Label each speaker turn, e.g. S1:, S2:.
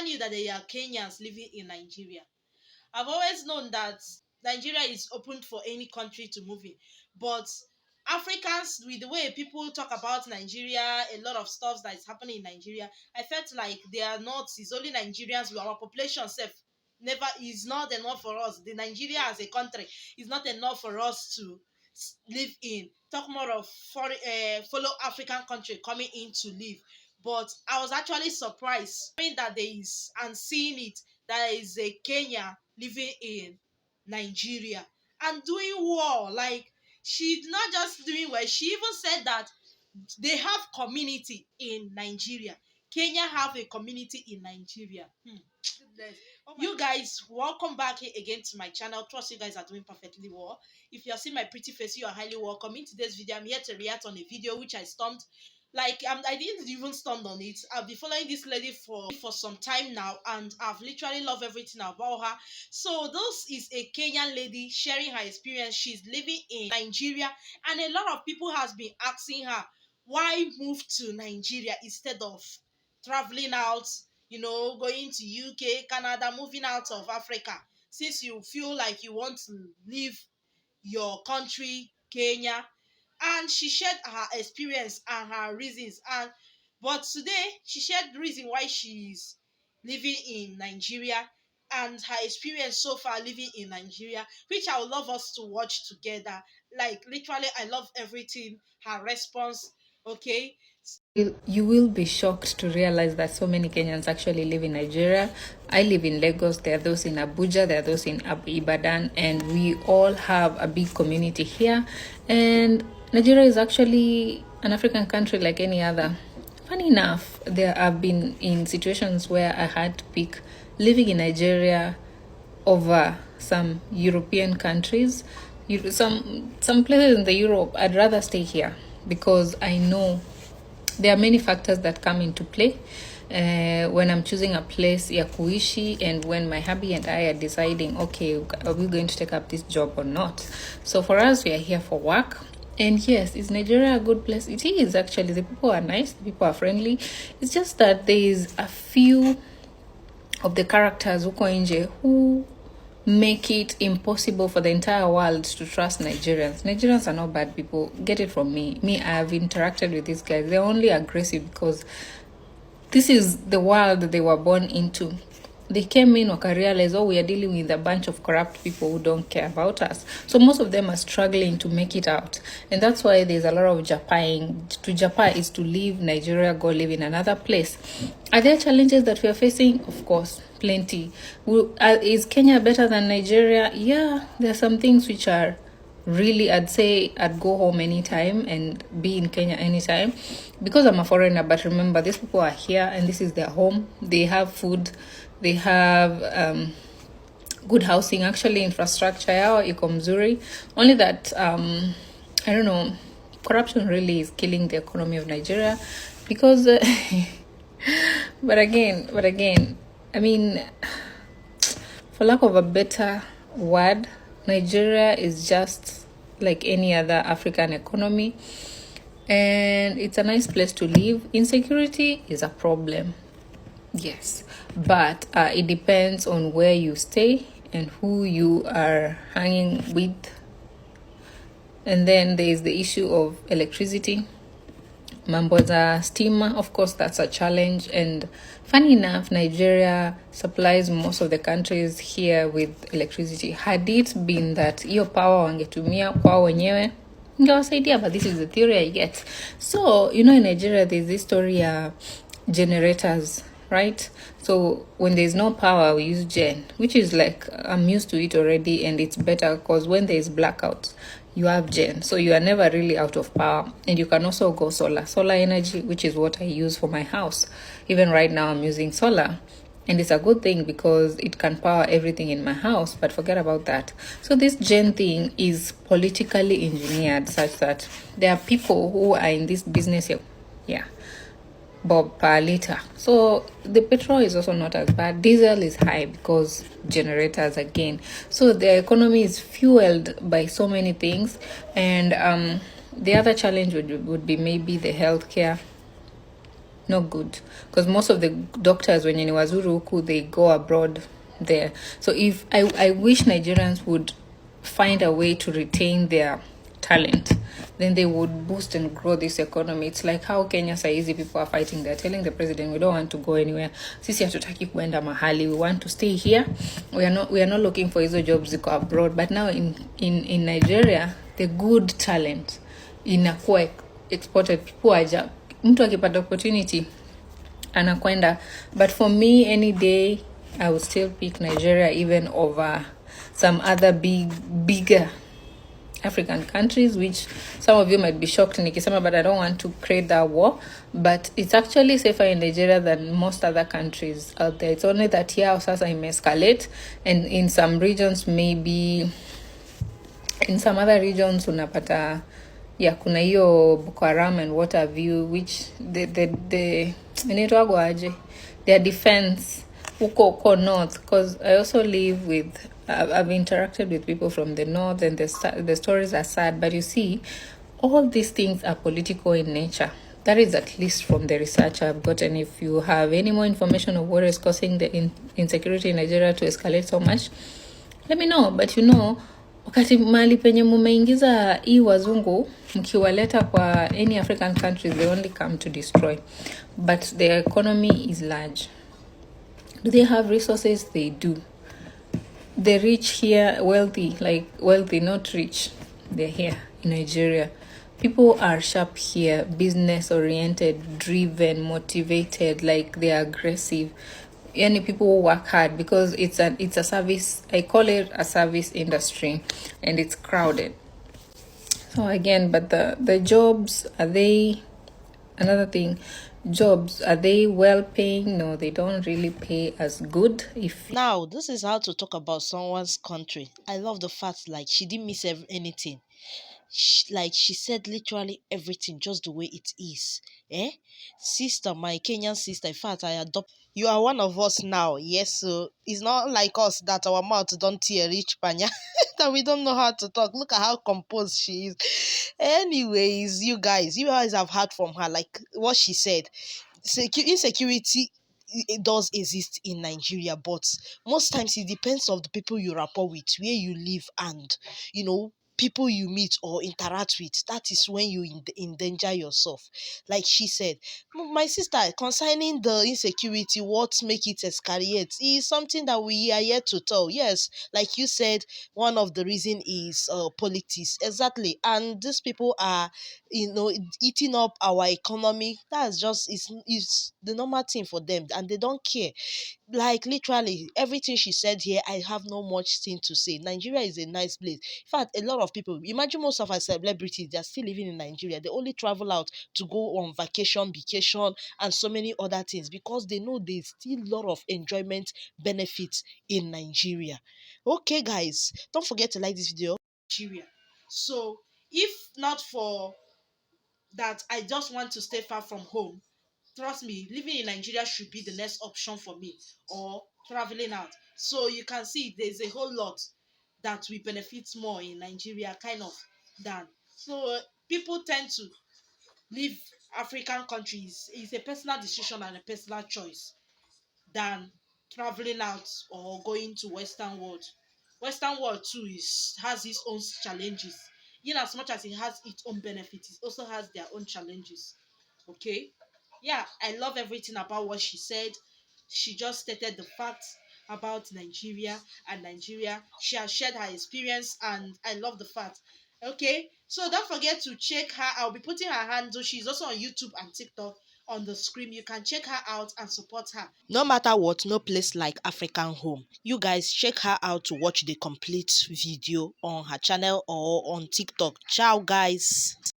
S1: never knew that there are Kenyans living in Nigeria. I've always known that Nigeria is open for any country to move in, but Africans, with the way people talk about Nigeria, a lot of stuff that is happening in Nigeria, I felt like they are not. It's only Nigerians with our population self. Never is not enough for us. The Nigeria as a country is not enough for us to live in. Talk more of foreign, fellow African country coming in to live. But I was actually surprised knowing that there is and seeing it that there is a Kenya living in Nigeria and doing well. Like, she's not just doing well, she even said that they have community in Nigeria. Kenya have a community in Nigeria. You guys, welcome back here again to my channel. Trust you guys are doing perfectly well. If you have seen my pretty face, you are highly welcome. In today's video, I'm here to react on a video which I stormed. Like, I didn't even stumble on it. I've been following this lady for some time now, and I've literally loved everything about her. So this is a Kenyan lady sharing her experience. She's living in Nigeria, and a lot of people has been asking her why move to Nigeria instead of traveling out, going to UK, Canada, moving out of Africa, since you feel like you want to leave your country, Kenya. And she shared her experience and her reasons. But today she shared the reason why she's living in Nigeria and her experience so far living in Nigeria, which I would love us to watch together. Like, literally, I love everything. Her response, okay?
S2: You will be shocked to realize that so many Kenyans actually live in Nigeria. I live in Lagos, there are those in Abuja, there are those in Ibadan, and we all have a big community here. And Nigeria is actually an African country like any other. Funny enough, there have been in situations where I had to pick living in Nigeria over some European countries. Some places in the Europe, I'd rather stay here because I know there are many factors that come into play when I'm choosing a place ya kuishi, and when my hubby and I are deciding, okay, are we going to take up this job or not? So for us, we are here for work. And yes, is Nigeria a good place? It is actually. The people are nice, the people are friendly. It's just that there is a few of the characters who make it impossible for the entire world to trust Nigerians. Nigerians are not bad people. Get it from me. I have interacted with these guys. They're only aggressive because this is the world they were born into. They came in, realized, oh, we are dealing with a bunch of corrupt people who don't care about us. So most of them are struggling to make it out. And that's why there's a lot of japaing. To japa is to leave Nigeria, go live in another place. Are there challenges that we are facing? Of course, plenty. Is Kenya better than Nigeria? Yeah, there are some things which are really, I'd say I'd go home anytime and be in Kenya anytime because I'm a foreigner. But remember, these people are here and this is their home. They have food, they have good housing. Actually, infrastructure yao iko mzuri. Only that I don't know, corruption really is killing the economy of Nigeria because but again, I mean, for lack of a better word, Nigeria is just like any other African economy, and it's a nice place to live. Insecurity is a problem, yes, but it depends on where you stay and who you are hanging with. And then there is the issue of electricity. Mambo za stima, of course, that's a challenge. And funny enough, Nigeria supplies most of the countries here with electricity. Had it been that hiyo power wangetumia kwao wenyewe, ingewasaidia, but this is the theory I get. So, in Nigeria, there's this story generators, right? So when there's no power, we use gen, which is like, I'm used to it already, and it's better because when there's blackouts, you have gen, so you are never really out of power. And you can also go solar energy, which is what I use for my house. Even right now I'm using solar, and it's a good thing because it can power everything in my house. But forget about that. So this gen thing is politically engineered such that there are people who are in this business yeah, bob per liter. So the petrol is also not as bad. Diesel is high because generators again. So the economy is fueled by so many things. And the other challenge would be maybe the healthcare. not good. Because most of the doctors when you wazuru huku, they go abroad there. So if I wish Nigerians would find a way to retain their talent, then they would boost and grow this economy. It's like how Kenya saizi people are fighting. They're telling the president we don't want to go anywhere. Sisi hatutaki kuenda mahali. We want to stay here. We are not looking for hizo jobs ziko abroad. But now in Nigeria, the good talent inakuwa exported. People aja mtu akipata opportunity anakwenda. But for me, any day I would still pick Nigeria even over some other bigger African countries, which some of you might be shocked nikisema, but I don't want to create that war. But it's actually safer in Nigeria than most other countries out there. It's only that here sasa escalate, and in some regions, maybe in some other regions unapata kuna hiyo Boko Haram and what have you, which the inaitwaga aje, their defense huko north, because I also live with I've interacted with people from the north, and the stories are sad, but you see all these things are political in nature. That is at least from the research I've gotten. If you have any more information of what is causing the insecurity in Nigeria to escalate so much, let me know. But wakati mali penye mumeingiza hii wazungu, mkiwaleta kwa any African countries, they only come to destroy. But their economy is large. Do they have resources? They do. The rich here, wealthy, not rich. They're here in Nigeria. People are sharp here, business oriented, driven, motivated, like they're aggressive. And people work hard because it's a service. I call it a service industry, and it's crowded. So again, but the jobs, are they, another thing, jobs, are they well paying? No, they don't really pay as good. If
S1: Now, this is how to talk about someone's country. I love the fact like she didn't miss anything. Like she said literally everything just the way it is. Eh? Sister, my Kenyan sister, in fact, I adopt you are one of us now. Yes, so it's not like us that our mouth don't tear rich panya that we don't know how to talk. Look at how composed she is. Anyways, you guys have heard from her, like what she said. Insecurity, it does exist in Nigeria, but most times it depends of the people you rapport with, where you live, and people you meet or interact with. That is when you endanger yourself. Like she said, my sister, concerning the insecurity, what make it escalate is something that we are yet to tell. Yes, like you said, one of the reason is politics, exactly, and these people are eating up our economy. That's just is the normal thing for them, and they don't care. Like literally everything she said here, I have no much thing to say. Nigeria is a nice place. In fact, a lot of people, imagine most of our celebrities, they're still living in Nigeria. They only travel out to go on vacation, and so many other things, because they know there's still a lot of enjoyment benefits in Nigeria. Okay, guys, don't forget to like this video. Nigeria. So if not for that, I just want to stay far from home. Trust me, living in Nigeria should be the next option for me, or traveling out. So you can see there's a whole lot that we benefit more in Nigeria, kind of, than. So people tend to leave African countries. It's a personal decision and a personal choice than traveling out or going to Western world. Western world too has its own challenges. In as much as it has its own benefits, it also has their own challenges. Okay? Yeah, I love everything about what she said. She just stated the facts about Nigeria and Nigeria. She has shared her experience, and I love the fact. Okay, so don't forget to check her. I'll be putting her handle. She's also on YouTube and TikTok on the screen. You can check her out and support her. No matter what, no place like African home. You guys check her out to watch the complete video on her channel or on TikTok. Ciao, guys.